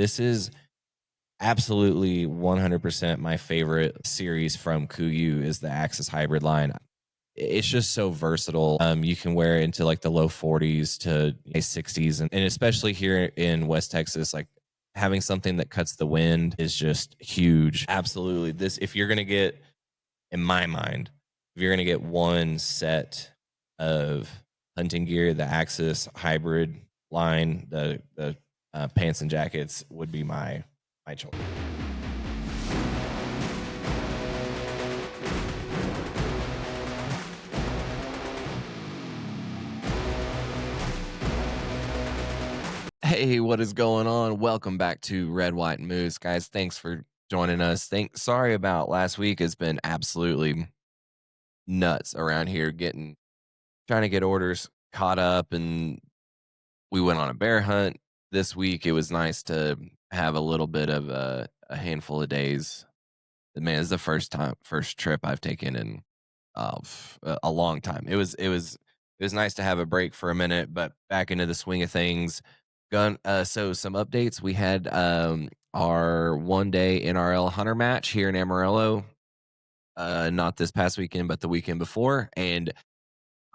this is absolutely 100% my favorite series from KUIU is the Axis Hybrid line. It's just so versatile. You can wear it into like the low 40s to 60s, and especially here in West Texas, like having something that cuts the wind is just huge. Absolutely. This, if you're going to get, in my mind, if you're going to get one set of hunting gear, the Axis Hybrid line, the pants and jackets would be my choice. Hey, what is going on? Welcome back to Red, White, and Moose, guys. Thanks for joining us. Sorry about last week. It's been absolutely nuts around here trying to get orders caught up, and we went on a bear hunt this week. It was nice to have a little bit of a handful of days. Man, it's the first trip I've taken in a long time. It was nice to have a break for a minute, but back into the swing of things. So some updates. We had our 1-day NRL Hunter match here in Amarillo. Not this past weekend, but the weekend before, and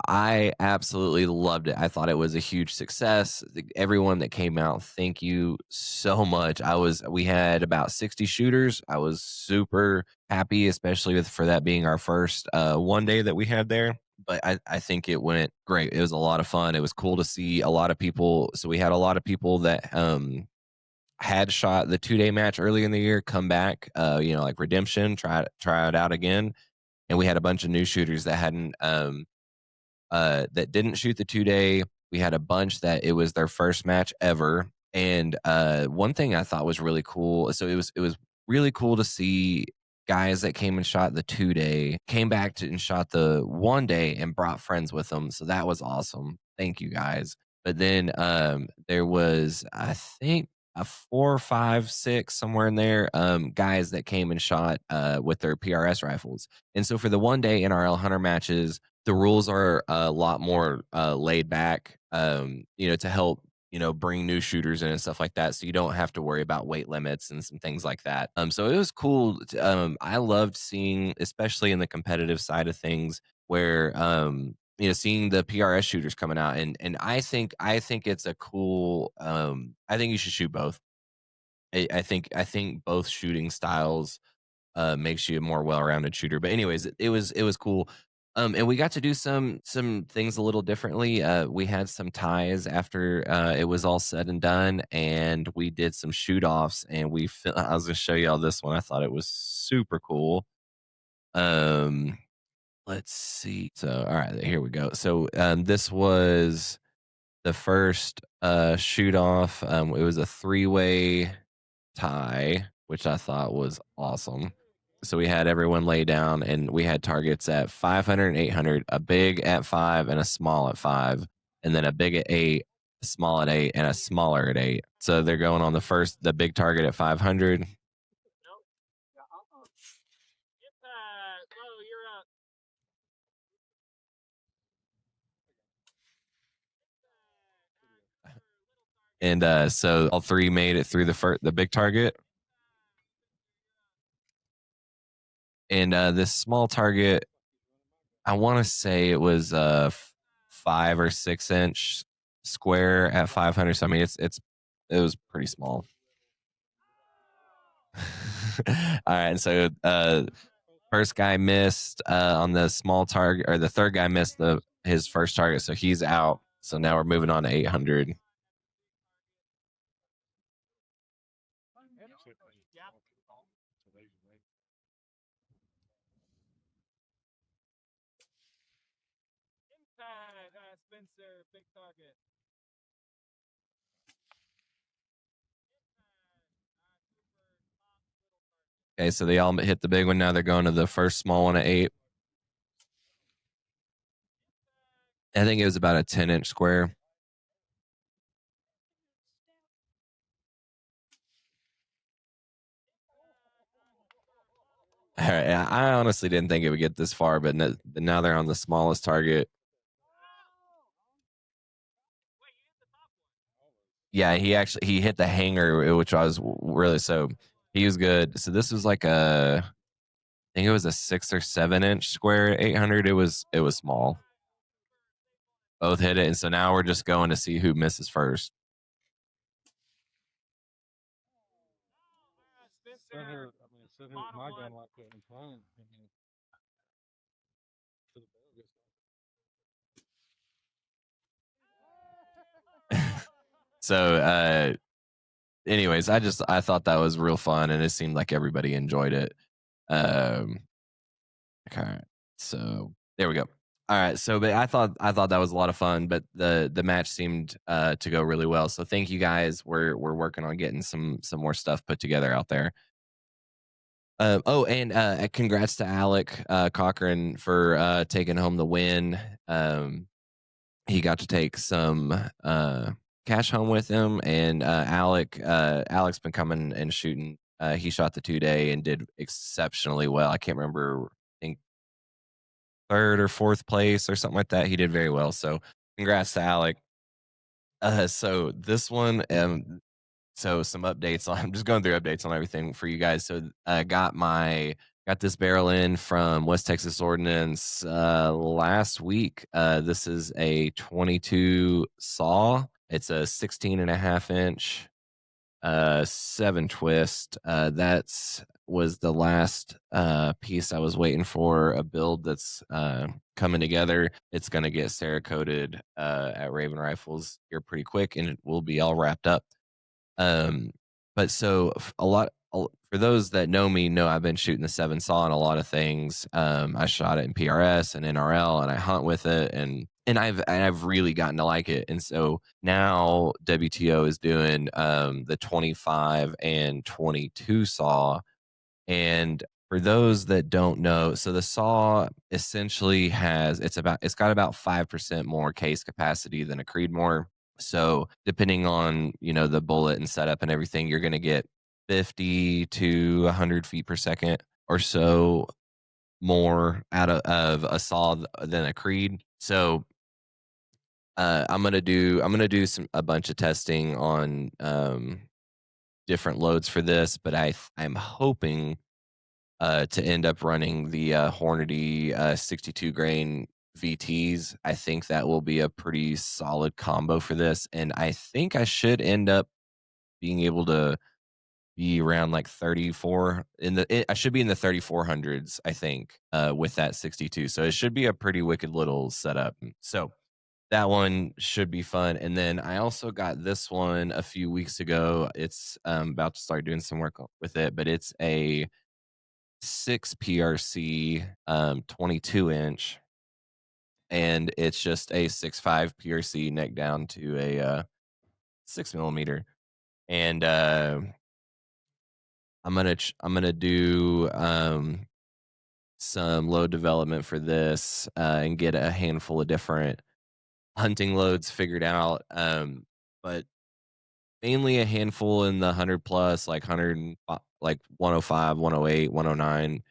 I absolutely loved it. I thought it was a huge success. Everyone that came out, thank you so much. We had about 60 shooters. I was super happy, especially for that being our first 1 day that we had there. But I think it went great. It was a lot of fun. It was cool to see a lot of people. So we had a lot of people that had shot the 2-day match early in the year come back, like Redemption, try it out again. And we had a bunch of new shooters that hadn't that didn't shoot the 2-day. We had a bunch that it was their first match ever. And one thing I thought was really cool. So it was really cool to see guys that came and shot the 2-day came back and shot the 1-day and brought friends with them. So that was awesome. Thank you guys. But then there was, I think, a 4, 5, 6 somewhere in there, guys that came and shot with their PRS rifles. And so for the 1-day NRL Hunter matches, the rules are a lot more laid back, to help, bring new shooters in and stuff like that. So you don't have to worry about weight limits and some things like that. So it was cool. I loved seeing, especially in the competitive side of things, where seeing the PRS shooters coming out, and I think it's a cool. I think you should shoot both. I think both shooting styles makes you a more well-rounded shooter. But anyways, it was cool. And we got to do some things a little differently. We had some ties after it was all said and done, and we did some shoot-offs. And I was gonna show y'all this one. I thought it was super cool. Let's see. So, all right, here we go. So, this was the first shoot-off. It was a 3-way tie, which I thought was awesome. So we had everyone lay down, and we had targets at 500 and 800, a big at 5 and a small at 5, and then a big at 8, a small at 8, and a smaller at 8. So they're going on the big target at 500. And so all three made it through the big target. And this small target, I want to say it was 5 or 6 inch square at 500. So I mean, it was pretty small. All right, and so first guy missed on the small target, or the third guy missed his first target, so he's out. So now we're moving on to 800. Spencer, big target. Okay, so they all hit the big one. Now they're going to the first small one at 8. I think it was about a 10-inch square. All right, I honestly didn't think it would get this far, but now they're on the smallest target. Yeah, he hit the hanger, which I was really so he was good. So this was like I think it was a 6 or 7 inch square 800. It was small. Both hit it, and so now we're just going to see who misses first. Sit here, I mean, sit here with my gun like that and playing. I mean, to the barrel So anyways, I thought that was real fun, and it seemed like everybody enjoyed it. Um, okay, so there we go. All right, so but I thought that was a lot of fun, but the match seemed to go really well. So thank you guys. We're working on getting some more stuff put together out there. And congrats to Alec Cochran for taking home the win. He got to take some cash home with him, and Alec's been coming and shooting. He shot the 2 day and did exceptionally well. I can't remember, I think third or fourth place or something like that. He did very well. So congrats to Alec. So this one, so some updates on I'm just going through updates on everything for you guys. So got this barrel in from West Texas Ordnance last week. This is a 22 saw. It's a 16.5 inch 7 twist. That's was the last piece I was waiting for, a build that's coming together. It's going to get Cerakoted at Raven Rifles here pretty quick, and it will be all wrapped up. But so for those that know me, know I've been shooting the 7 saw on a lot of things. I shot it in PRS and NRL, and I hunt with it, and I've really gotten to like it. And so now WTO is doing the 25 and 22 saw. And for those that don't know, so the saw essentially it's got about 5% more case capacity than a Creedmoor. So depending on, the bullet and setup and everything, you're going to get 50 to 100 feet per second or so more out of a saw than a Creed. So I'm gonna do a bunch of testing on different loads for this, but I'm hoping to end up running the Hornady 62 grain VTs. I think that will be a pretty solid combo for this, and I think I should end up being able to be around like 34 I should be in the 3400s, I think, with that 62. So it should be a pretty wicked little setup. So that one should be fun. And then I also got this one a few weeks ago. It's about to start doing some work with it, but it's a 6 PRC 22 inch, and it's just a 6.5 PRC neck down to a 6 millimeter. And I'm gonna do some load development for this and get a handful of different hunting loads figured out. But mainly a handful in the 100 plus, like 100, like 105, 108, 109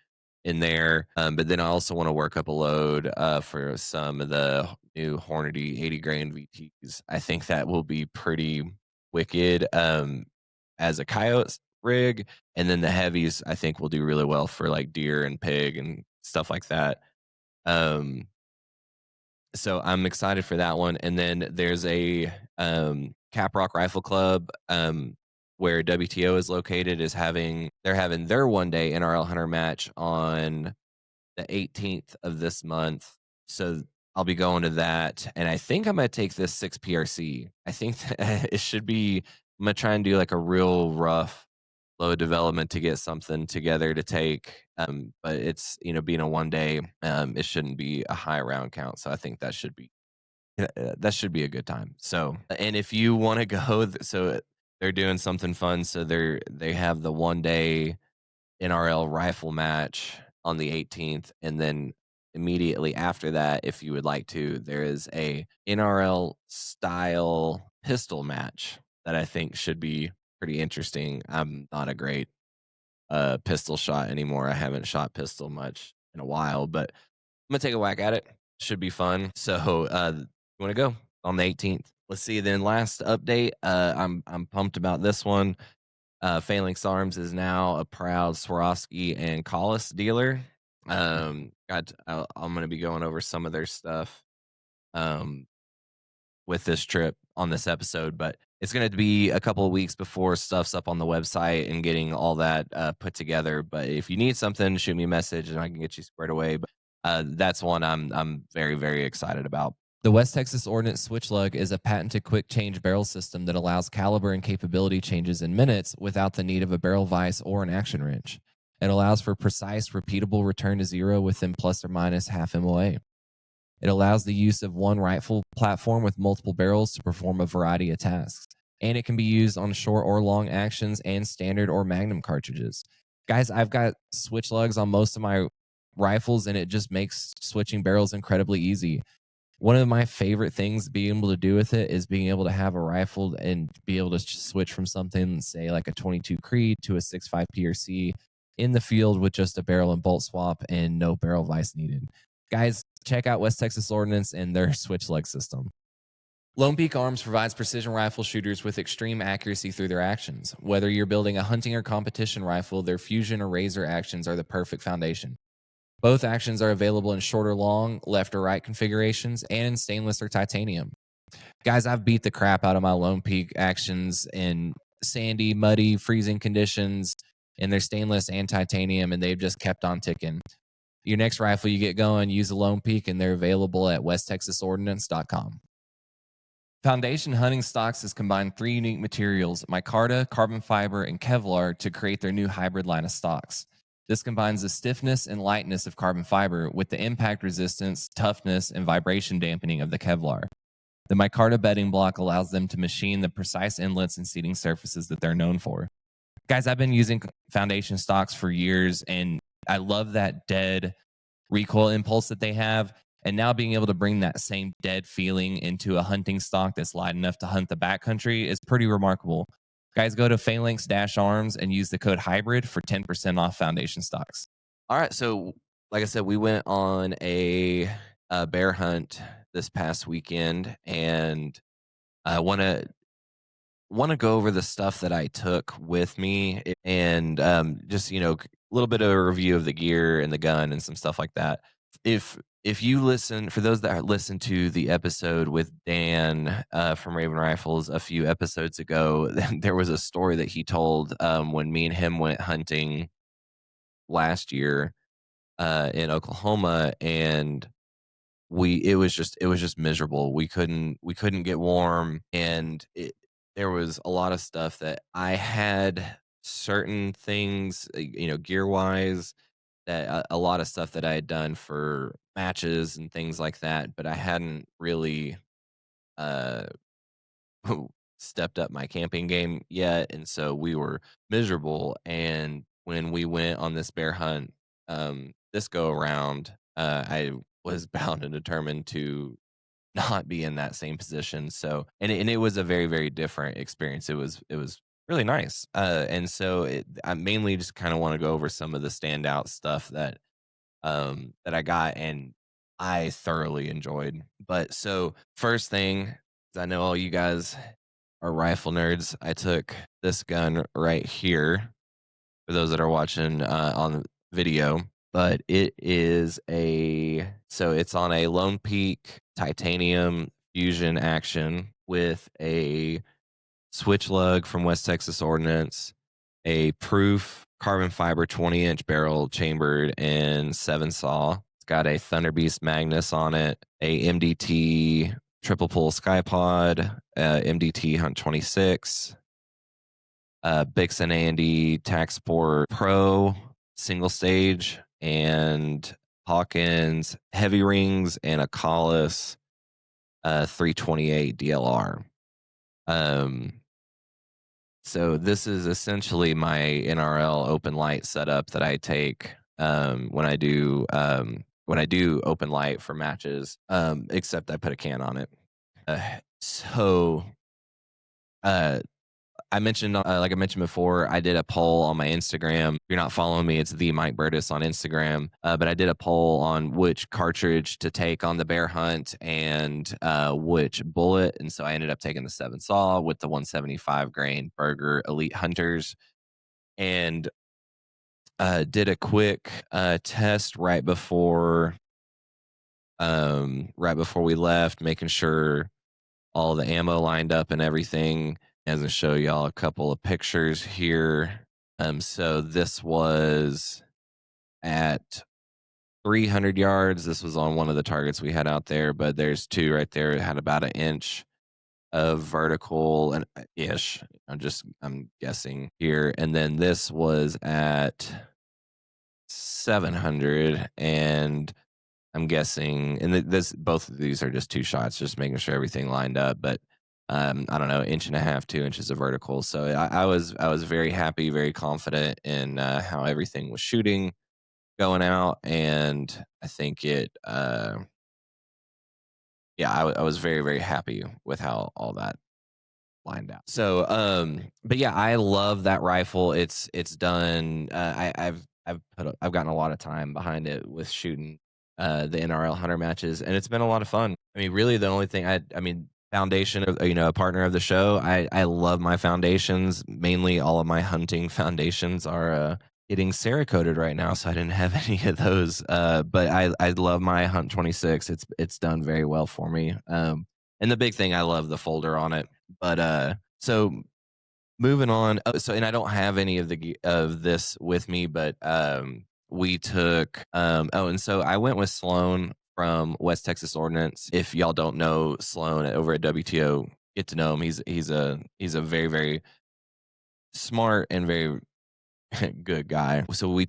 in there. But then I also want to work up a load for some of the new Hornady 80 grain VTs. I think that will be pretty wicked as a coyote rig. And then the heavies, I think, will do really well for like deer and pig and stuff like that. Um, so I'm excited for that one. And then there's a Caprock Rifle Club where WTO is located they're having their 1 day NRL hunter match on the 18th of this month. So I'll be going to that, and I think I'm gonna take this 6 PRC. I think that it should be. I'm gonna try and do like a real rough load development to get something together to take. But it's being a 1 day, it shouldn't be a high round count. So I think that should be a good time. So, and if you want to go, so they're doing something fun. So they have the 1 day NRL rifle match on the 18th, and then immediately after that, if you would like to, there is a NRL style pistol match that I think should be pretty interesting. I'm not a great pistol shot anymore. I haven't shot pistol much in a while, but I'm gonna take a whack at it. Should be fun. So you want to go on the 18th? let's see. Then last update, I'm pumped about this one. Phalanx Arms is now a proud Swarovski and Collis dealer. I'm going to be going over some of their stuff um, with this trip on this episode, but it's going to be a couple of weeks before stuff's up on the website and getting all that put together. But if you need something, shoot me a message and I can get you squared away. But that's one I'm very, very excited about. The West Texas Ordnance Switch Lug is a patented quick change barrel system that allows caliber and capability changes in minutes without the need of a barrel vise or an action wrench. It allows for precise, repeatable return to zero within plus or minus half MOA. It allows the use of one rifle platform with multiple barrels to perform a variety of tasks. And it can be used on short or long actions and standard or magnum cartridges. Guys, I've got switch lugs on most of my rifles, and it just makes switching barrels incredibly easy. One of my favorite things being able to do with it is being able to have a rifle and be able to switch from something, say like a 22 Creed to a 6.5 PRC in the field with just a barrel and bolt swap and no barrel vise needed. Guys, check out West Texas Ordnance and their switch lug system. Lone Peak Arms provides precision rifle shooters with extreme accuracy through their actions. Whether you're building a hunting or competition rifle, their fusion or razor actions are the perfect foundation. Both actions are available in short or long, left or right configurations, and in stainless or titanium. Guys, I've beat the crap out of my Lone Peak actions in sandy, muddy, freezing conditions, and they're stainless and titanium, and they've just kept on ticking. Your next rifle you get going, use a Lone Peak, and they're available at westtexasordnance.com. Foundation Hunting Stocks has combined 3 unique materials, micarta, carbon fiber, and Kevlar, to create their new hybrid line of stocks. This combines the stiffness and lightness of carbon fiber with the impact resistance, toughness, and vibration dampening of the Kevlar. The micarta bedding block allows them to machine the precise inlets and seating surfaces that they're known for. Guys, I've been using Foundation stocks for years, and I love that dead recoil impulse that they have. And now being able to bring that same dead feeling into a hunting stock that's light enough to hunt the backcountry is pretty remarkable. Guys, go to Phalanx-Arms and use the code HYBRID for 10% off Foundation stocks. All right, so like I said, we went on a bear hunt this past weekend, and I want to go over the stuff that I took with me, and just a little bit of a review of the gear and the gun and some stuff like that. If you listen, for those that listen to the episode with Dan from Raven Rifles a few episodes ago, there was a story that he told when me and him went hunting last year in Oklahoma, and it was just miserable. We couldn't get warm, and there was a lot of stuff that I had, certain things, gear wise, that a lot of stuff that I had done for matches and things like that, but I hadn't really uh stepped up my camping game yet, and so we were miserable. And when we went on this bear hunt this go around, I was bound and determined to not be in that same position. So, and it was a very, very different experience. It was really nice. And so I mainly just kind of want to go over some of the standout stuff that I got and I thoroughly enjoyed. But so first thing, 'cause I know all you guys are rifle nerds, I took this gun right here for those that are watching on video. But it's on a Lone Peak titanium fusion action with a switch lug from West Texas Ordnance, a proof carbon fiber 20-inch barrel chambered in 7 saw. It's got a Thunder Beast Magnus on it, a MDT triple pull Skypod, MDT Hunt 26, Bixen Andy Taxport Pro single stage, and Hawkins heavy rings, and a Collis 328 DLR. So this is essentially my NRL open light setup that I take when I do open light for matches, except I put a can on it. So I mentioned, like I mentioned before, I did a poll on my Instagram. If you're not following me, it's the Mike Burtis on Instagram. But I did a poll on which cartridge to take on the bear hunt and which bullet. And so I ended up taking the 7 Saw with the 175 grain Berger Elite Hunters, and did a quick test right before we left, making sure all the ammo lined up and everything. As I show y'all a couple of pictures here. So this was at 300 yards. This was on one of the targets we had out there, but there's two right there. It had about an inch of vertical and ish. I'm guessing here. And then this was at 700, and I'm guessing, and this both of these are just 2 shots, just making sure everything lined up. But I don't know, inch and a half, 2 inches of vertical. So I was very happy, very confident in how everything was shooting going out, and I think yeah, I was very very happy with how all that lined out. So, but yeah, I love that rifle. It's done. I've gotten a lot of time behind it with shooting the NRL hunter matches, and it's been a lot of fun. I mean, really, the only thing I mean, foundation of a partner of the show. I love my foundations. Mainly, all of my hunting foundations are getting Cerakoted right now, so I didn't have any of those. But I love my Hunt 26. It's done very well for me. And the big thing, I love the folder on it. But so moving on. So, and I don't have any of this with me, but we took and so I went with Sloan from West Texas Ordnance. If y'all don't know Sloan over at WTO, get to know him. He's a very very smart and very good guy. So we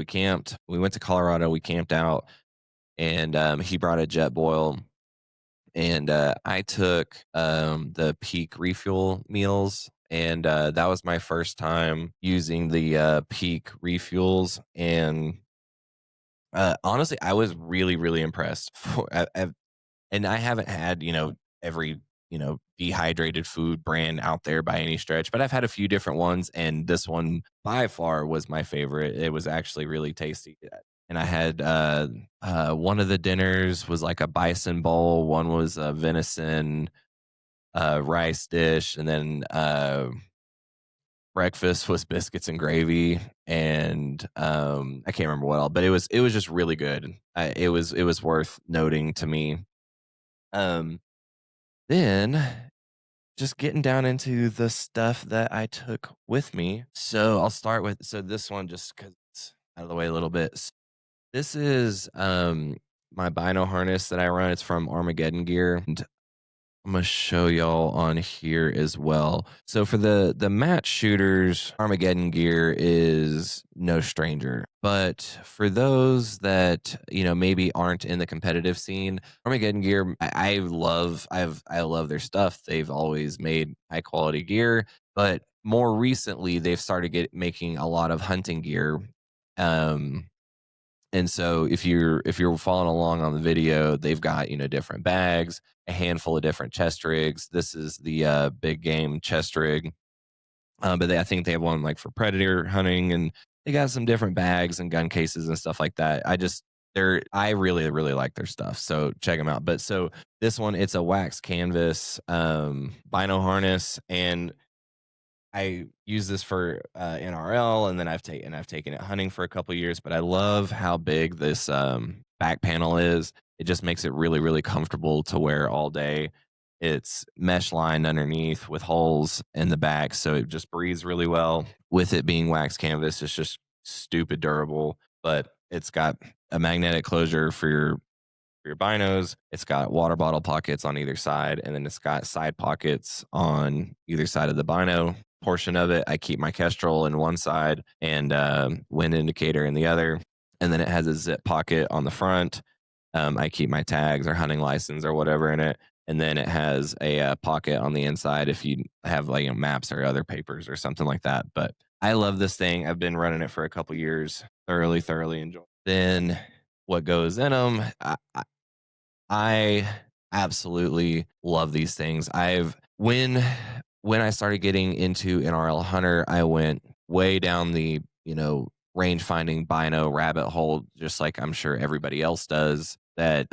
camped. We went to Colorado. We camped out, and he brought a Jetboil, and I took the Peak refuel meals, and that was my first time using the Peak refuels, and honestly, I was really really impressed. And I haven't had every dehydrated food brand out there by any stretch, but I've had a few different ones, and this one by far was my favorite. It was actually really tasty. And I had one of the dinners was like a bison bowl, one was a venison rice dish, and then breakfast was biscuits and gravy, and I can't remember what all, but it was just really good. It was worth noting to me. Um, then just getting down into the stuff that I took with me. So I'll start with this one just because it's out of the way a little bit. This is my Bino harness that I run. It's from Armageddon Gear, and I'm gonna show y'all on here as well. So for the match shooters, Armageddon Gear is no stranger. But for those that maybe aren't in the competitive scene, Armageddon Gear, I love their stuff. They've always made high quality gear, but more recently they've started making a lot of hunting gear. And so if you're following along on the video, they've got different bags, a handful of different chest rigs. This is the big game chest rig, but I think they have one like for predator hunting, and they got some different bags and gun cases and stuff like that. I really really like their stuff, so check them out. But so this one, it's a wax canvas Bino harness, and I use this for NRL, and then I've taken it hunting for a couple years. But I love how big this back panel is. It just makes it really really comfortable to wear all day. It's mesh lined underneath with holes in the back, so it just breathes really well. With it being wax canvas, it's just stupid durable. But it's got a magnetic closure for your binos. It's got water bottle pockets on either side, and then it's got side pockets on either side of the bino portion of it. I keep my Kestrel in one side and wind indicator in the other, and then it has a zip pocket on the front. I keep my tags or hunting license or whatever in it, and then it has a pocket on the inside if you have like maps or other papers or something like that. But I love this thing. I've been running it for a couple years. Thoroughly enjoy. Then what goes in them? I absolutely love these things. when I started getting into NRL Hunter, I went way down the, range finding bino rabbit hole, just like I'm sure everybody else does that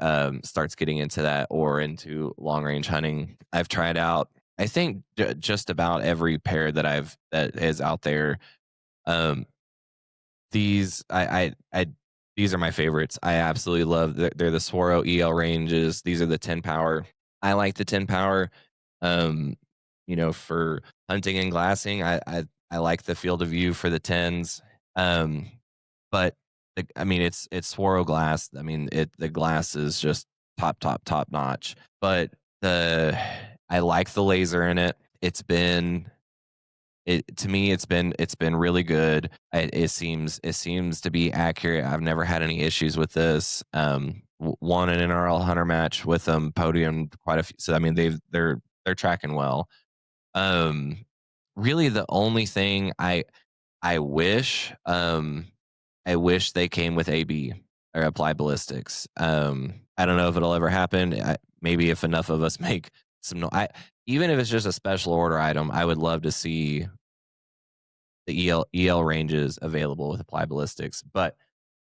starts getting into that or into long range hunting. I've tried out, I think, just about every pair that is out there. Um, these are my favorites. I absolutely love. They're the Swaro EL ranges. These are the 10 power. I like the 10 power. Um, for hunting and glassing, I like the field of view for the 10s. But I mean, it's Swaro glass. I mean, the glass is just top notch. But I like the laser in it. To me, it's been really good. It seems to be accurate. I've never had any issues with this. Won an NRL Hunter match with them, podium quite a few. So I mean, they're tracking well. Um, Really, the only thing I wish I wish they came with AB or Applied Ballistics. I don't know if it'll ever happen. Maybe if enough of us make some. Even if it's just a special order item, I would love to see the EL ranges available with Applied Ballistics. But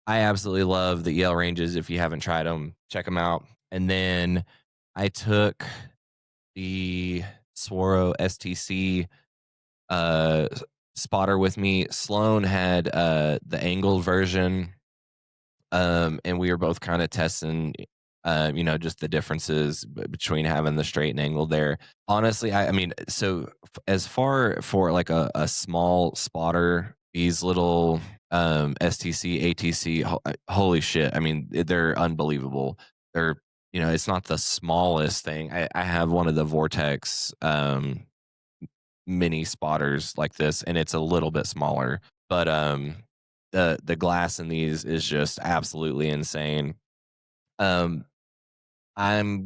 I absolutely love the EL ranges. If you haven't tried them, check them out. And then I took the Swaro STC spotter with me. Sloan had the angled version, and we were both kind of testing just the differences between having the straight and angled there. Honestly, I mean, so as far for like a small spotter, these little STC, ATC, holy shit. I mean, they're unbelievable. They're, it's not the smallest thing. I have one of the Vortex mini spotters like this, and it's a little bit smaller, but the glass in these is just absolutely insane. I'm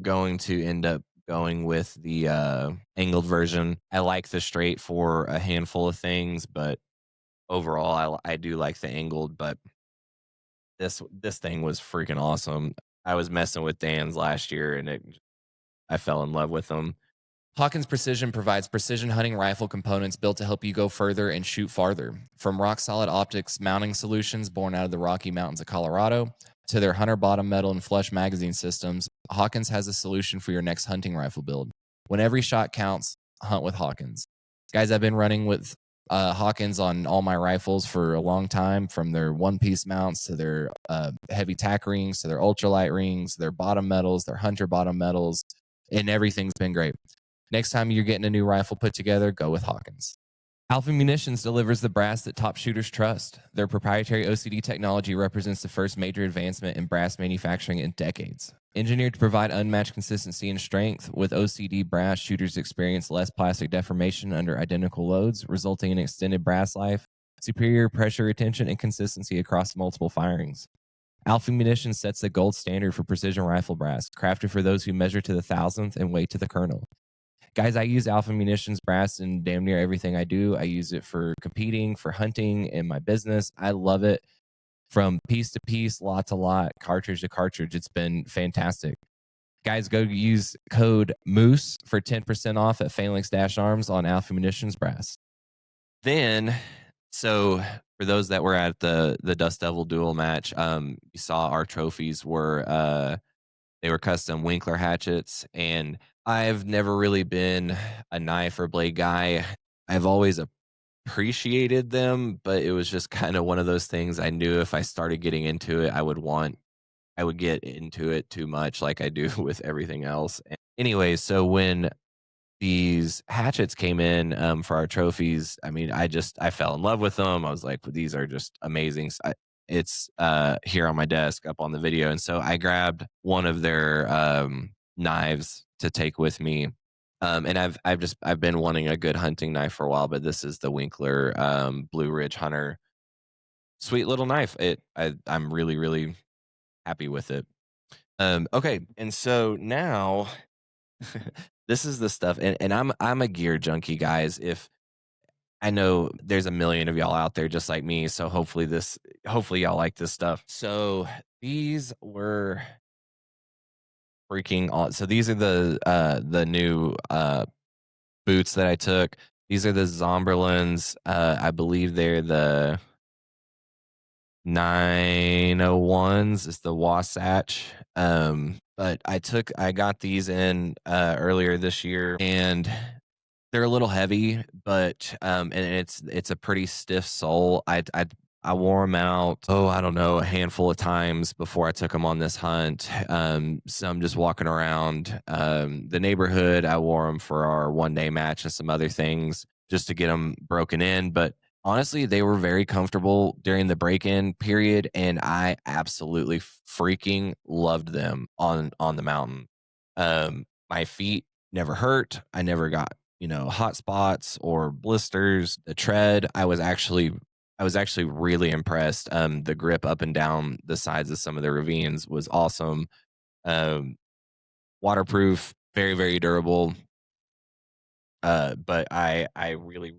going to end up going with the angled version. I like the straight for a handful of things, but overall I do like the angled. But this thing was freaking awesome. I was messing with Dan's last year, and I fell in love with them. Hawkins Precision provides precision hunting rifle components built to help you go further and shoot farther. From rock-solid optics mounting solutions born out of the Rocky Mountains of Colorado to their Hunter bottom metal and flush magazine systems, Hawkins has a solution for your next hunting rifle build. When every shot counts, hunt with Hawkins. Guys, I've been running with Hawkins on all my rifles for a long time, from their one-piece mounts to their heavy tack rings to their ultralight rings, their bottom metals, their Hunter bottom metals, and everything's been great. Next time you're getting a new rifle put together, go with Hawkins. Alpha Munitions delivers the brass that top shooters trust. Their proprietary OCD technology represents the first major advancement in brass manufacturing in decades. Engineered to provide unmatched consistency and strength, with OCD brass, shooters experience less plastic deformation under identical loads, resulting in extended brass life, superior pressure retention, and consistency across multiple firings. Alpha Munitions sets the gold standard for precision rifle brass, crafted for those who measure to the thousandth and weigh to the kernel. Guys, I use Alpha Munitions brass in damn near everything I do. I use it for competing, for hunting, in my business. I love it. From piece to piece, lot to lot, cartridge to cartridge. It's been fantastic. Guys, go use code MOOSE for 10% off at Phalanx-Arms on Alpha Munitions brass. Then, so for those that were at the Dust Devil duel match, you saw our trophies were they were custom Winkler hatchets, and I've never really been a knife or blade guy. I've always appreciated them, but it was just kind of one of those things. I knew if I started getting into it, I would get into it too much, like I do with everything else. Anyway, so when these hatchets came in for our trophies, I mean, I fell in love with them. I was like, these are just amazing. It's here on my desk up on the video, and so I grabbed one of their knives to take with me, and I've been wanting a good hunting knife for a while, but this is the Winkler Blue Ridge Hunter. Sweet little knife. I'm really, really happy with it. Okay, and so now this is the stuff, and I'm a gear junkie, guys. If I know there's a million of y'all out there just like me, so hopefully y'all like this stuff. So these were freaking on. So these are the new boots that I took. These are the Zomberlins. I believe they're the 901s. It's the Wasatch. But I got these in earlier this year, and they're a little heavy, but and it's a pretty stiff sole. I wore them out, oh, I don't know, a handful of times before I took them on this hunt. Some just walking around the neighborhood. I wore them for our 1-day match and some other things just to get them broken in. But honestly, they were very comfortable during the break-in period, and I absolutely freaking loved them on the mountain. My feet never hurt. I never got hot spots or blisters. The tread, I was actually really impressed. The grip up and down the sides of some of the ravines was awesome. Um, Waterproof, very, very durable. But I really,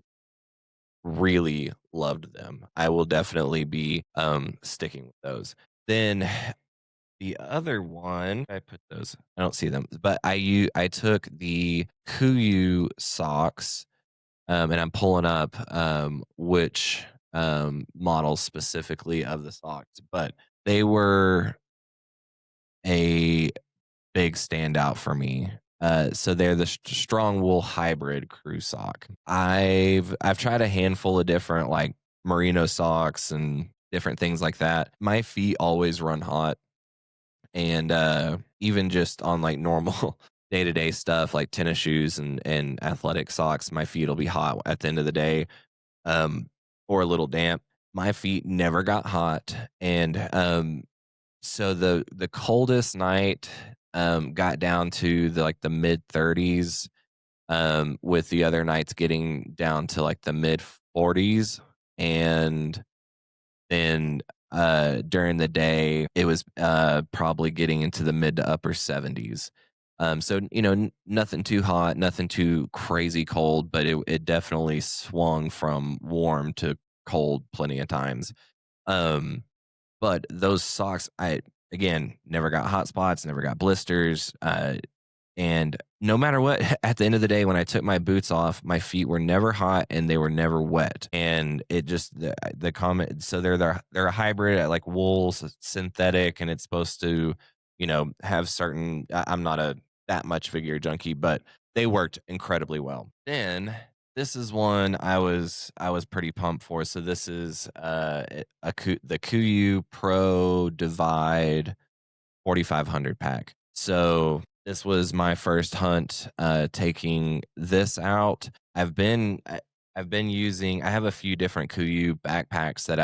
really loved them. I will definitely be sticking with those. Then the other one, I put those. I don't see them, but I took the Kuiu socks, and I'm pulling up which models specifically of the socks, but they were a big standout for me. So they're the strong wool hybrid crew sock. I've tried a handful of different like merino socks and different things like that. My feet always run hot, and even just on like normal day-to-day stuff like tennis shoes and athletic socks, my feet will be hot at the end of the day, or a little damp. My feet never got hot, and so the coldest night got down to the mid 30s, with the other nights getting down to like the mid 40s, and then during the day it was probably getting into the mid to upper 70s. So nothing too hot, nothing too crazy cold, but it definitely swung from warm to cold plenty of times. Um, but those socks, I again never got hot spots, never got blisters. And no matter what, at the end of the day, when I took my boots off, my feet were never hot and they were never wet. And it just the comment. So they're a hybrid, like wool synthetic, and it's supposed to, have certain. I'm not a that much figure junkie, but they worked incredibly well. Then this is one I was pretty pumped for. So this is the Kuiu Pro Divide 4500 pack. So this was my first hunt taking this out. I've been using, I have a few different Kuiu backpacks that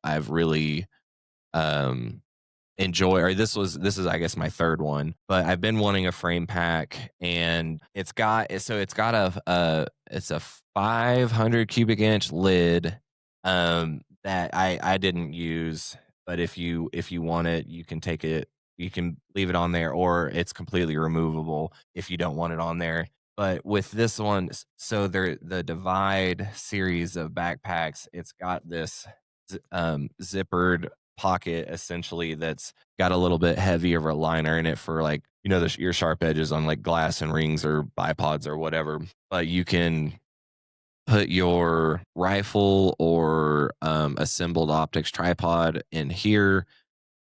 I've really um enjoy, or this is I guess my third one, but I've been wanting a frame pack, and it's got it's a 500 cubic inch lid that I didn't use, but if you want it, you can take it, you can leave it on there, or it's completely removable if you don't want it on there. But with this one, so they're the Divide series of backpacks. It's got this zippered pocket essentially that's got a little bit heavier of a liner in it for like your sharp edges on like glass and rings or bipods or whatever. But you can put your rifle or assembled optics tripod in here,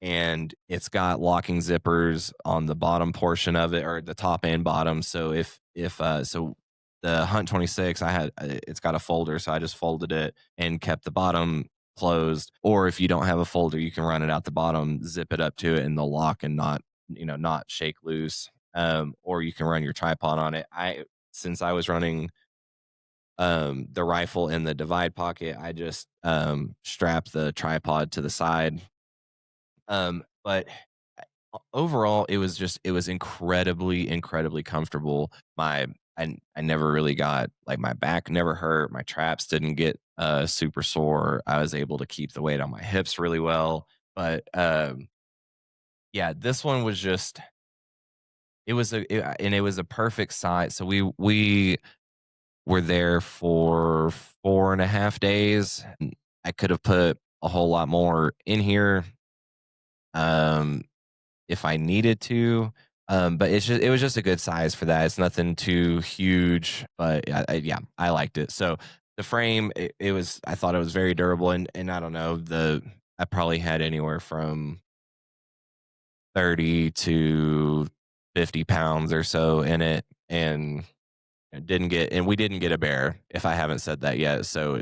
and it's got locking zippers on the bottom portion of it, or the top and bottom. So if the Hunt 26, it's got a folder, so I just folded it and kept the bottom closed. Or if you don't have a folder, you can run it out the bottom, zip it up to it, and they'll lock and not shake loose. Or you can run your tripod on it. Since I was running the rifle in the Divide pocket, I just strapped the tripod to the side. But overall, it was incredibly, incredibly comfortable. I never really got, like, my back never hurt, my traps didn't get super sore. I was able to keep the weight on my hips really well. But yeah, this one was just it was a perfect size. So we were there for 4.5 days. I could have put a whole lot more in here, um, if I needed to, But it was just a good size for that. It's nothing too huge, but yeah, I liked it. So the frame, it was, I thought it was very durable, and I don't know, I probably had anywhere from 30 to 50 pounds or so in it, and we didn't get a bear, if I haven't said that yet. So,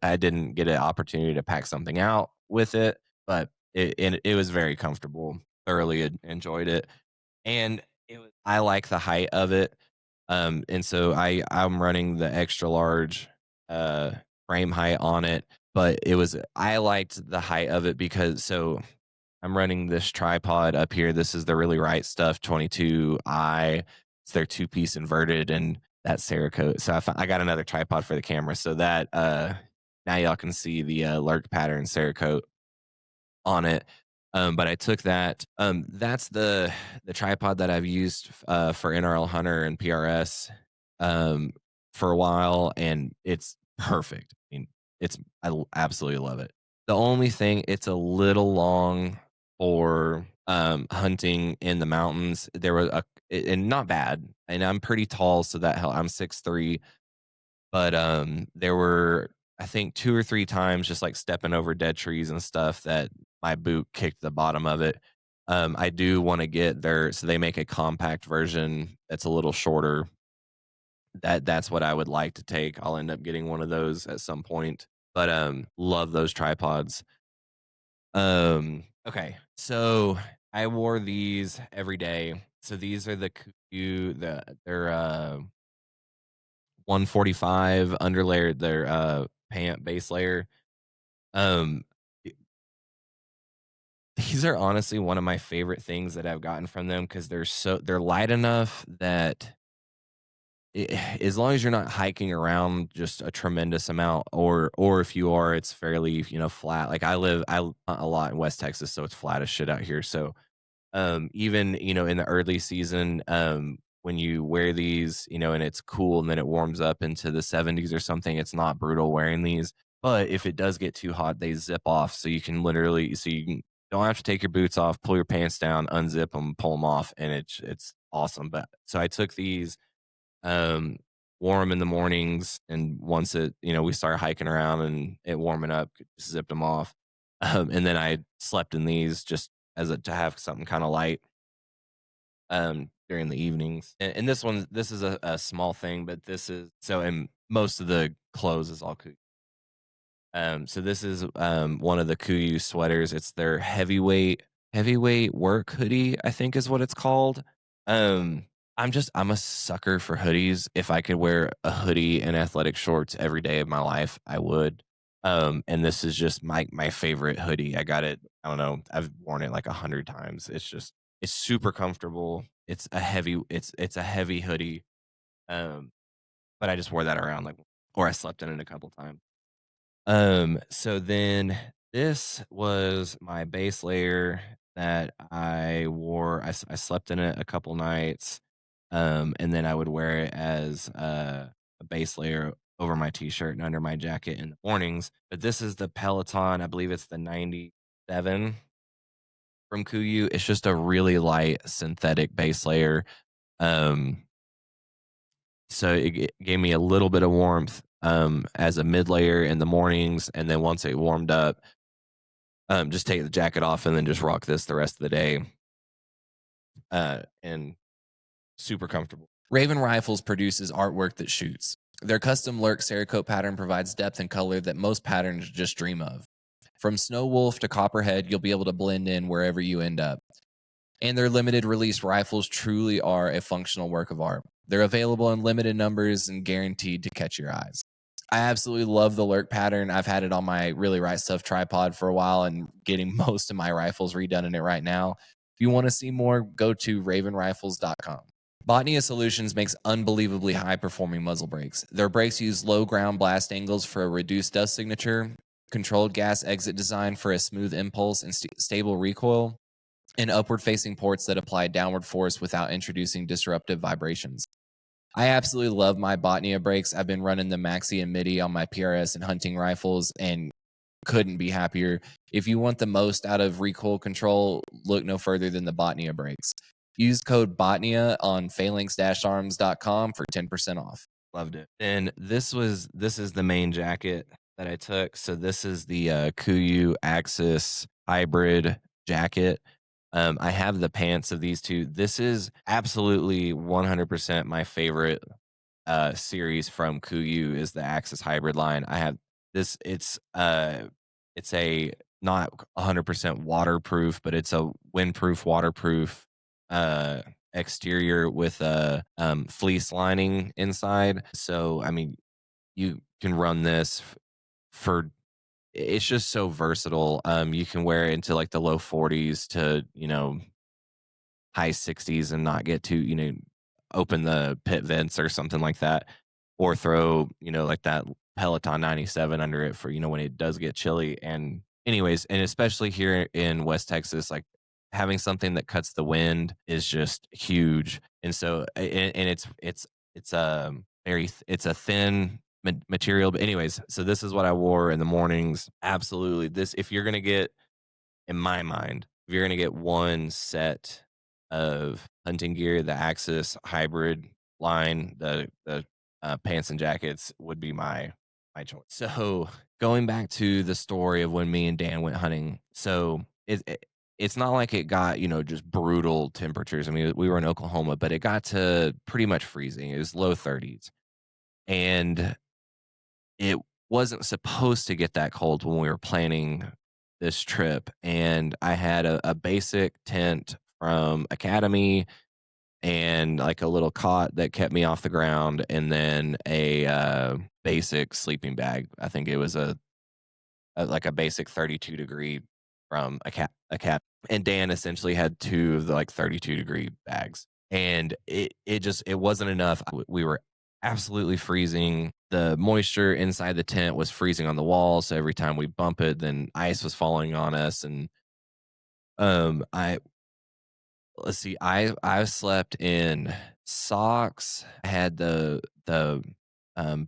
I didn't get an opportunity to pack something out with it, but it was very comfortable. Thoroughly enjoyed it. And I like the height of it. And so I'm running the extra large uh frame height on it, but I liked the height of it because I'm running this tripod up here. This is the Really Right Stuff 22i. It's their two-piece inverted, and that's Cerakote. So I got another tripod for the camera, so that now y'all can see the lurk pattern Cerakote on it. But I took that. That's the tripod that I've used for NRL Hunter and PRS for a while, and it's perfect. I mean, absolutely love it. The only thing, it's a little long for hunting in the mountains. There was and not bad, and I'm pretty tall, so that helped. I'm 6'3", but there were, I think, 2 or 3 times just like stepping over dead trees and stuff that my boot kicked the bottom of it. I do want to get so they make a compact version that's a little shorter. That's what I would like to take. I'll end up getting one of those at some point. But love those tripods. Okay. So I wore these every day. So these are the Kuiu, they're 145 underlayer, their pant base layer. Um these are honestly one of my favorite things that I've gotten from them, because they're light enough that as long as you're not hiking around just a tremendous amount, or if you are, it's fairly, flat. Like I hunt a lot in West Texas, so it's flat as shit out here. So even, in the early season, when you wear these, and it's cool, and then it warms up into the 70s or something, it's not brutal wearing these. But if it does get too hot, they zip off, so don't have to take your boots off, pull your pants down, unzip them, pull them off, and it's awesome. But so I took these, um wore them in the mornings, and once we started hiking around and it warming up, just zipped them off. And then I slept in these just to have something kind of light during the evenings. And this is a small thing, but and most of the clothes is all Kuiu. So this is one of the Kuiu sweaters. It's their heavyweight work hoodie, I think is what it's called. I'm a sucker for hoodies. If I could wear a hoodie and athletic shorts every day of my life, I would. And this is just my favorite hoodie. I got it. I don't know. I've worn it like 100 times. It's super comfortable. It's a heavy hoodie. Um, but I just wore that around, or I slept in it a couple times. So then this was my base layer that I wore. I slept in it a couple nights. And then I would wear it as a base layer over my t-shirt and under my jacket in the mornings. But this is the Peloton. I believe it's the 97 from Kuiu. It's just a really light synthetic base layer. So it gave me a little bit of warmth as a mid layer in the mornings, and then once it warmed up, just take the jacket off and then just rock this the rest of the day. And super comfortable. Raven Rifles produces artwork that shoots. Their custom lurk Cerakote pattern provides depth and color that most patterns just dream of. From Snow Wolf to Copperhead, you'll be able to blend in wherever you end up. And their limited release rifles truly are a functional work of art. They're available in limited numbers and guaranteed to catch your eyes. I absolutely love the lurk pattern. I've had it on my Really Right Stuff tripod for a while and getting most of my rifles redone in it right now. If you want to see more, go to ravenrifles.com. Botnia Solutions makes unbelievably high-performing muzzle brakes. Their brakes use low ground blast angles for a reduced dust signature, controlled gas exit design for a smooth impulse and stable recoil, and upward-facing ports that apply downward force without introducing disruptive vibrations. I absolutely love my Botnia brakes. I've been running the Maxi and MIDI on my PRS and hunting rifles and couldn't be happier. If you want the most out of recoil control, look no further than the Botnia brakes. Use code BOTNIA on phalanx-arms.com for 10% off. Loved it. And this is the main jacket that I took. So this is the Kuiu Axis hybrid jacket. I have the pants of these two. This is absolutely 100% my favorite series from Kuiu is the Axis hybrid line. I have this. It's a not 100% waterproof, but it's a windproof, waterproof exterior with a fleece lining inside. So I mean, you can run this for. It's just so versatile. You can wear it into like the low 40s to high 60s and not get too open the pit vents or something like that, or throw like that Peloton 97 under it for when it does get chilly. And anyways, and especially here in West Texas, like having something that cuts the wind is just huge. And so and it's a it's a thin material. But anyways, so this is what I wore in the mornings. Absolutely, this, if you're gonna get, in my mind, if you're gonna get one set of hunting gear, the Axis hybrid line, the pants and jackets would be my choice. So going back to the story of when me and Dan went hunting, so it's not like it got just brutal temperatures. I mean, we were in Oklahoma, but it got to pretty much freezing. It was low 30s, and it wasn't supposed to get that cold when we were planning this trip. And I had a basic tent from Academy and like a little cot that kept me off the ground, and then a basic sleeping bag. I think it was like a basic 32 degree from a cat. And Dan essentially had two of the like 32 degree bags, and it wasn't enough. We were absolutely freezing. The moisture inside the tent was freezing on the wall, so every time we bump it, then ice was falling on us. And I let's see, I slept in socks. I had the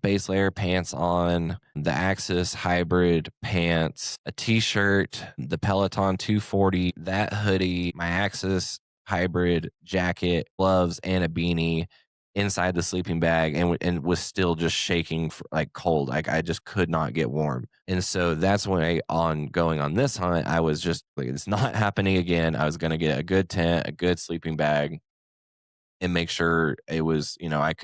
base layer pants on, the Axis hybrid pants, a t-shirt, the Peloton 240, that hoodie, my Axis hybrid jacket, gloves, and a beanie inside the sleeping bag, and was still just shaking like cold. Like I just could not get warm. And so that's when on going on this hunt, I was just like, it's not happening again. I was going to get a good tent, a good sleeping bag, and make sure it was, I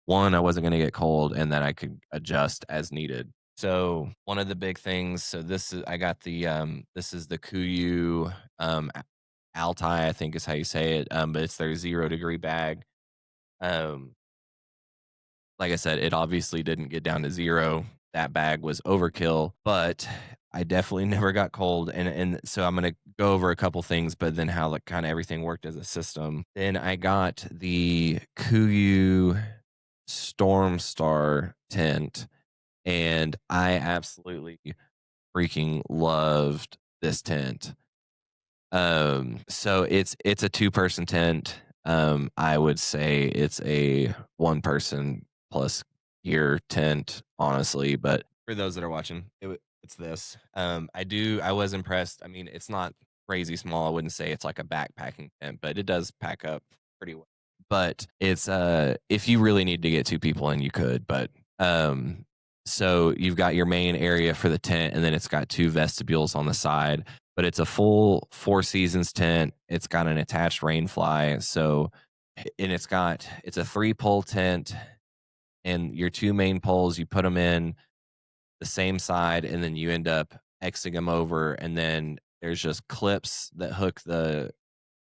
wasn't going to get cold, and then I could adjust as needed. So one of the big things, so I got this is the Kuiu Altai, I think is how you say it. But it's their 0 degree bag. Like I said, it obviously didn't get down to 0. That bag was overkill, but I definitely never got cold. And so I'm going to go over a couple things, but then how like kind of everything worked as a system. Then I got the Kuiu Stormstar tent, and I absolutely freaking loved this tent. So it's a 2-person tent. I would say it's a 1-person plus gear tent, honestly. But for those that are watching, it's this. I was impressed. I mean, it's not crazy small. I wouldn't say it's like a backpacking tent, but it does pack up pretty well. But it's if you really need to get 2 people in, you could. But so you've got your main area for the tent, and then it's got 2 vestibules on the side. But it's a full 4 Seasons tent. It's got an attached rain fly. So, and it's a 3-pole tent, and your 2 main poles, you put them in the same side, and then you end up Xing them over. And then there's just clips that hook the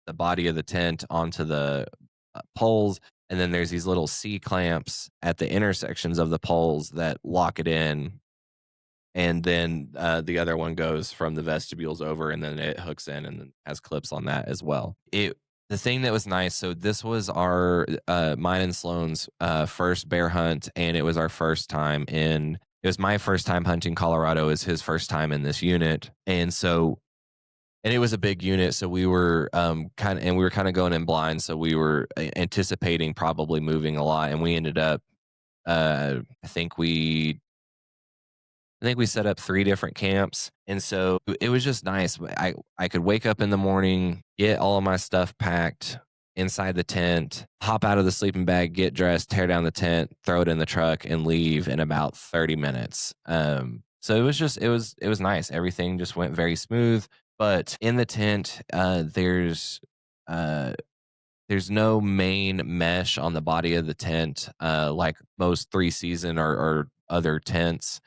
body of the tent onto the poles. And then there's these little C clamps at the intersections of the poles that lock it in. And then the other one goes from the vestibules over, and then it hooks in and then has clips on that as well. The thing that was nice, so this was our mine and Sloan's first bear hunt, and it was our first time it was my first time hunting Colorado. It was his first time in this unit. And it was a big unit, so we were kind of going in blind, so we were anticipating probably moving a lot, and we ended up I think we set up 3 different camps. And so it was just nice. I could wake up in the morning, get all of my stuff packed inside the tent, hop out of the sleeping bag, get dressed, tear down the tent, throw it in the truck, and leave in about 30 minutes. So it was nice. Everything just went very smooth. But in the tent, uh, there's no main mesh on the body of the tent, like most three season or other tents.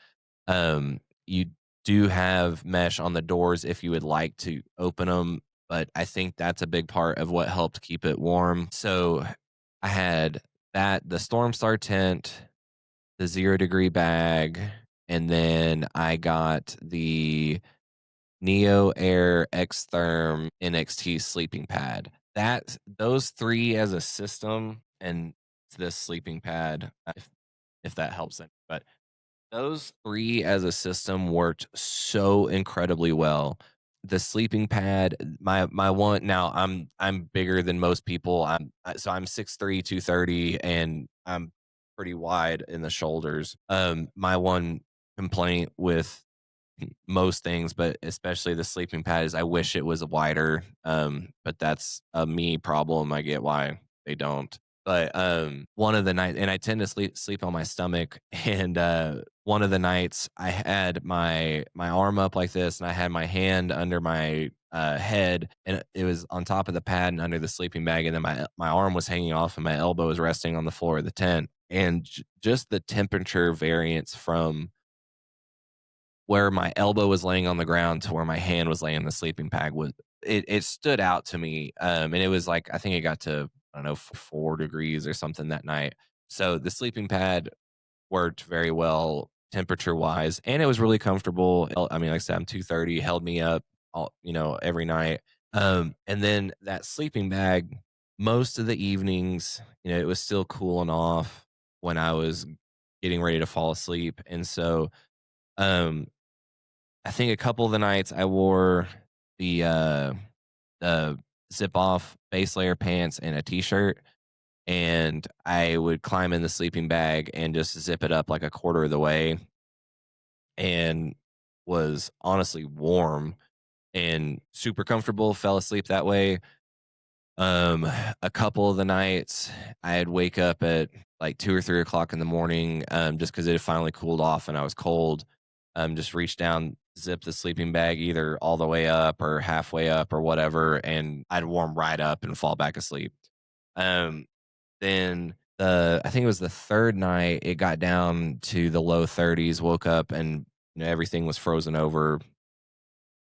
You do have mesh on the doors if you would like to open them, but I think that's a big part of what helped keep it warm. So I had the Storm Star tent, the 0 degree bag, and then I got the Neo Air X-Therm NXT sleeping pad. Those three as a system, and this sleeping pad, if that helps any. But those three as a system worked so incredibly well. The sleeping pad, my one, now I'm bigger than most people. I'm 6'3", 230, and I'm pretty wide in the shoulders. My one complaint with most things, but especially the sleeping pad, is I wish it was wider. But that's a me problem. I get why they don't. But one of the nights, and I tend to sleep on my stomach, and one of the nights I had my arm up like this, and I had my hand under my head, and it was on top of the pad and under the sleeping bag, and then my arm was hanging off, and my elbow was resting on the floor of the tent, and just the temperature variance from where my elbow was laying on the ground to where my hand was laying in the sleeping bag it stood out to me. And it was like, I think it got to, I don't know, 4 degrees or something that night. So the sleeping pad worked very well temperature wise, and it was really comfortable. I mean, like I said, I'm 230, held me up every night. And then that sleeping bag, most of the evenings, it was still cooling off when I was getting ready to fall asleep. And so um I think a couple of the nights I wore the zip off base layer pants and a t-shirt, and I would climb in the sleeping bag and just zip it up like a quarter of the way, and was honestly warm and super comfortable. Fell asleep that way. A couple of the nights I'd wake up at like 2 or 3 o'clock in the morning, just because it had finally cooled off and I was cold. Just reach down, zip the sleeping bag either all the way up or halfway up or whatever, and I'd warm right up and fall back asleep. Um, then I think it was the third night, it got down to the low 30s. Woke up and everything was frozen over,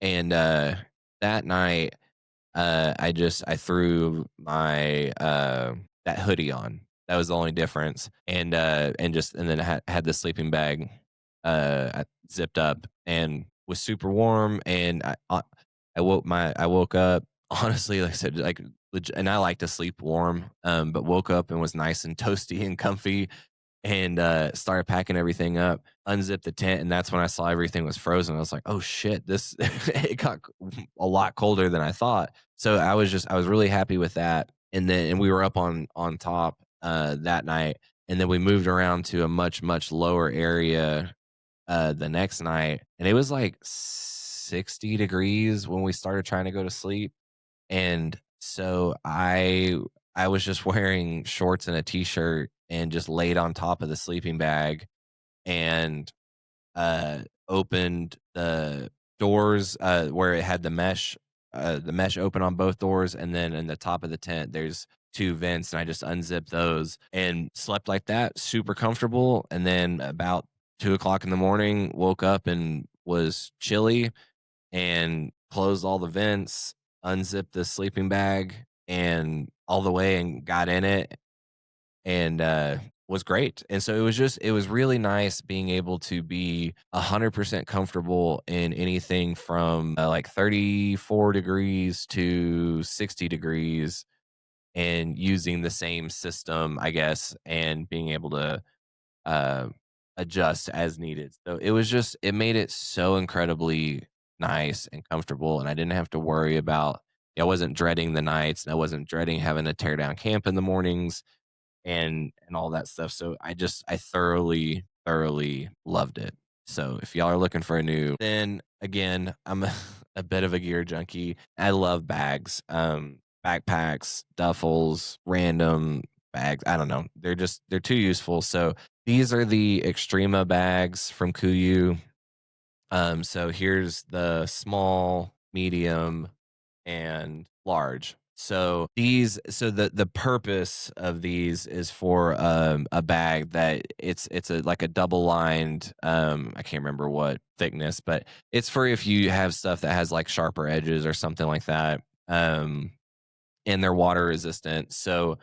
and that night I threw my that hoodie on. That was the only difference, and then had the sleeping bag zipped up and was super warm. And I woke up honestly, like I said, like and I like to sleep warm, but woke up and was nice and toasty and comfy, and started packing everything up, unzipped the tent, and that's when I saw everything was frozen. I was like, oh shit, this it got a lot colder than I thought. So I was really happy with that. And we were up on top that night, and then we moved around to a much lower area the next night, and it was like 60 degrees when we started trying to go to sleep. And so I was just wearing shorts and a t-shirt and just laid on top of the sleeping bag, and opened the doors where it had the mesh open on both doors, and then in the top of the tent there's two vents, and I just unzipped those and slept like that, super comfortable. And then about 2 o'clock in the morning, woke up and was chilly, and closed all the vents, unzipped the sleeping bag and all the way, and got in it, and was great. And so it was really nice being able to be 100% comfortable in anything from like 34 degrees to 60 degrees, and using the same system, I guess, and being able to uh, adjust as needed. So it made it so incredibly nice and comfortable, and I didn't have to worry about. I wasn't dreading the nights, and I wasn't dreading having to tear down camp in the mornings, and all that stuff. So I thoroughly loved it. So if y'all are looking for a new, then again, I'm a bit of a gear junkie. I love bags. backpacks, duffels, random bags. I don't know. They're too useful. So these are the Extrema bags from Kuiu. So here's the small, medium, and large. So the purpose of these is for a bag that it's a like a double lined I can't remember what thickness, but it's for if you have stuff that has like sharper edges or something like that. And they're water resistant. So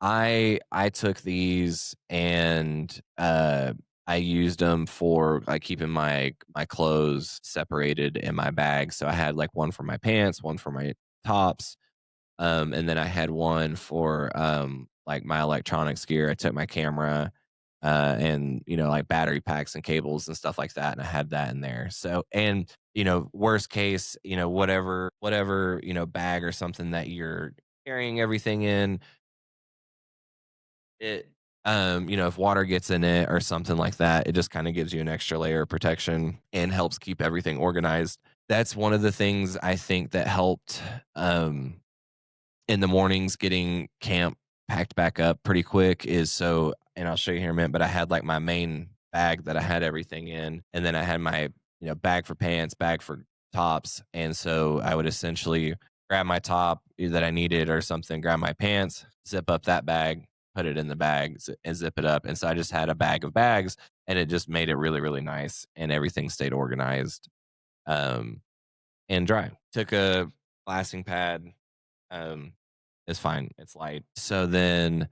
I took these and I used them for like keeping my clothes separated in my bag. So I had like one for my pants, one for my tops, and then I had one for like my electronics gear. I took my camera and like battery packs and cables and stuff like that, and I had that in there. So and worst case, whatever bag or something that you're carrying everything in, it if water gets in it or something like that, it just kind of gives you an extra layer of protection and helps keep everything organized. That's one of the things I think that helped in the mornings getting camp packed back up pretty quick is so, and I'll show you here in a minute, but I had like my main bag that I had everything in, and then I had my bag for pants, bag for tops, and so I would essentially grab my top that I needed or something, grab my pants, zip up that bag, put it in the bag, and zip it up, and so I just had a bag of bags, and it just made it really really nice, and everything stayed organized um and dry. Took a blasting pad. um it's fine. It's light. So then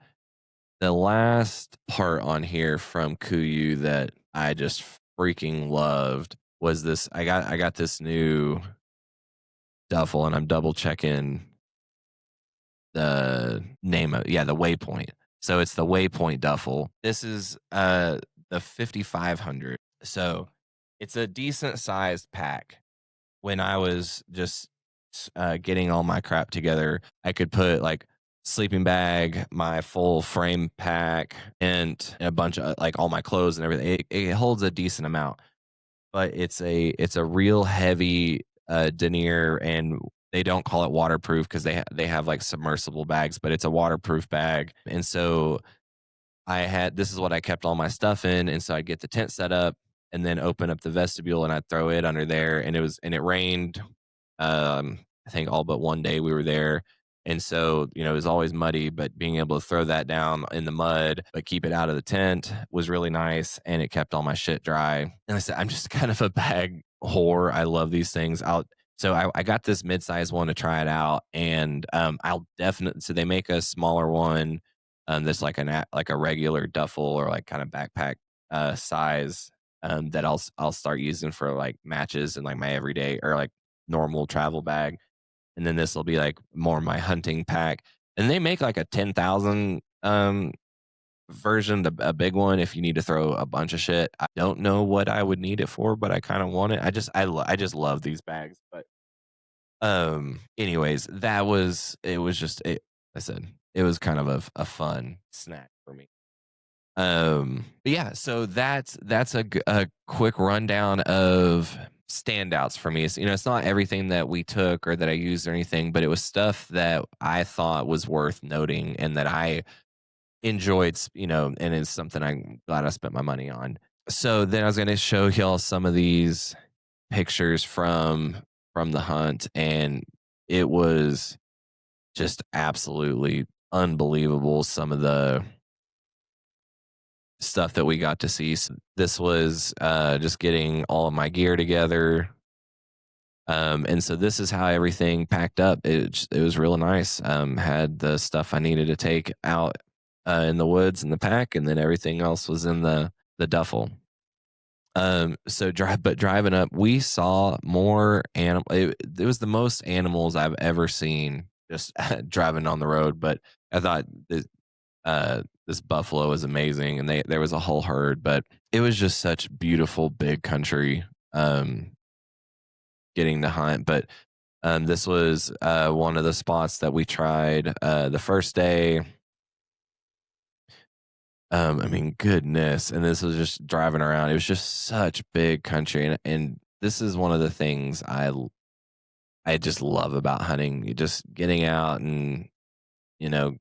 the last part on here from Kuiu that I just freaking loved was this. I got this new duffel, and I'm double checking the name of, yeah, the Waypoint. So it's the Waypoint duffel. This is the 5500. So it's a decent sized pack. When I was just getting all my crap together, I could put like sleeping bag, my full frame pack, and a bunch of like all my clothes and everything. It holds a decent amount, but it's a real heavy denier, and they don't call it waterproof because they have like submersible bags, but it's a waterproof bag. And so this is what I kept all my stuff in, and so I'd get the tent set up and then open up the vestibule and I'd throw it under there, and it rained. I think all but one day we were there, and so it was always muddy, but being able to throw that down in the mud but keep it out of the tent was really nice, and it kept all my shit dry. And I said, I'm just kind of a bag whore. I love these things. I got this mid-size one to try it out, and I'll definitely. So they make a smaller one that's like a regular duffel or like kind of backpack size, that I'll start using for like matches and like my everyday or like normal travel bag. And then this will be like more my hunting pack. And they make like a 10,000 version, a big one if you need to throw a bunch of shit. I don't know what I would need it for, but I kind of want it. I just love these bags. But anyways, it was just it. I said it was kind of a fun snack for me. But yeah, so that's a quick rundown of standouts for me. It's not everything that we took or that I used or anything, but it was stuff that I thought was worth noting and that I enjoyed, and it's something I'm glad I spent my money on. So then I was going to show y'all some of these pictures from the hunt, and it was just absolutely unbelievable, some of the stuff that we got to see. So this was just getting all of my gear together, and so this is how everything packed up. It was real nice. Had the stuff I needed to take out in the woods in the pack, and then everything else was in the duffel. But driving up, we saw more animal. It was the most animals I've ever seen just driving on the road. But I thought this buffalo was amazing, and there was a whole herd. But it was just such beautiful big country. Getting to hunt, but this was one of the spots that we tried the first day. I mean, goodness. And this was just driving around. It was just such big country. And this is one of the things I just love about hunting. You just getting out and,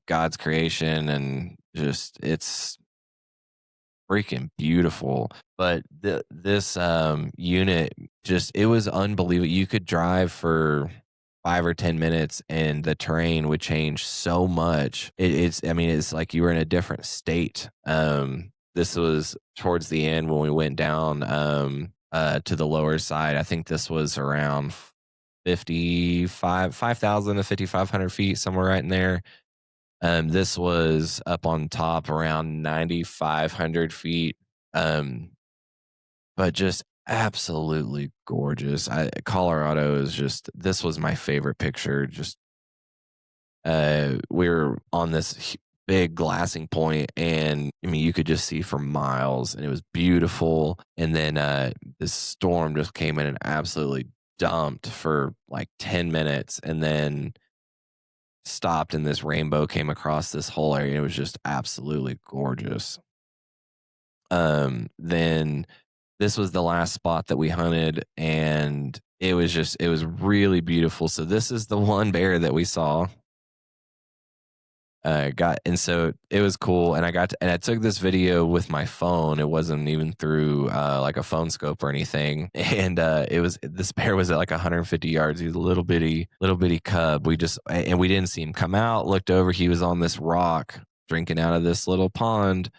God's creation, and just it's freaking beautiful. But this unit, just it was unbelievable. You could drive for 5 or 10 minutes and the terrain would change so much. It's like you were in a different state. This was towards the end when we went down to the lower side. I think this was around 5,000 to 5,500 feet, somewhere right in there. This was up on top around 9,500 feet. But just absolutely gorgeous. Colorado is just, this was my favorite picture. Just, we were on this big glassing point, and you could just see for miles, and it was beautiful. And then this storm just came in and absolutely dumped for like 10 minutes, and then stopped, and this rainbow came across this whole area. It was just absolutely gorgeous. Then this was the last spot that we hunted, and it was really beautiful. So this is the one bear that we saw. And so it was cool, and I took this video with my phone. It wasn't even through like a phone scope or anything. And this bear was at like 150 yards. He was a little bitty cub. We didn't see him come out. Looked over, he was on this rock drinking out of this little pond,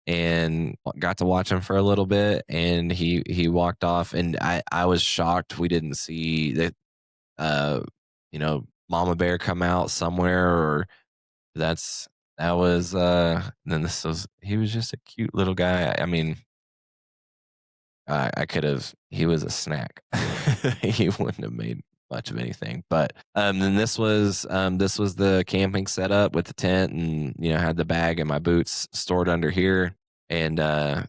and got to watch him for a little bit, and he walked off. And I was shocked we didn't see that mama bear come out somewhere, or that was then he was just a cute little guy. I could have, he was a snack. He wouldn't have made much of anything. But then this was the camping setup with the tent, and had the bag and my boots stored under here. And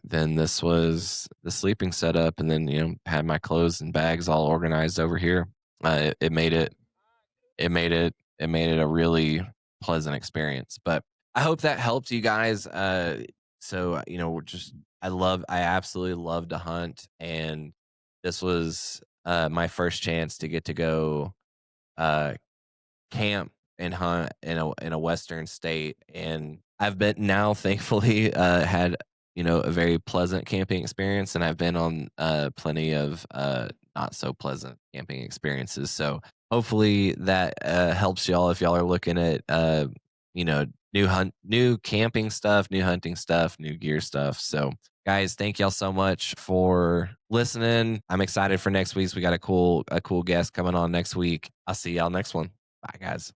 then this was the sleeping setup, and then had my clothes and bags all organized over here. It made it a really pleasant experience. But I hope that helped you guys. So I absolutely love to hunt, and this was my first chance to get to go camp and hunt in a western state. And I've been now thankfully had a very pleasant camping experience, and I've been on plenty of not so pleasant camping experiences. So hopefully that helps y'all if y'all are looking at new camping stuff, new hunting stuff, new gear stuff. So guys, thank y'all so much for listening. I'm excited for next week's. We got a cool guest coming on next week. I'll see y'all next one. Bye guys.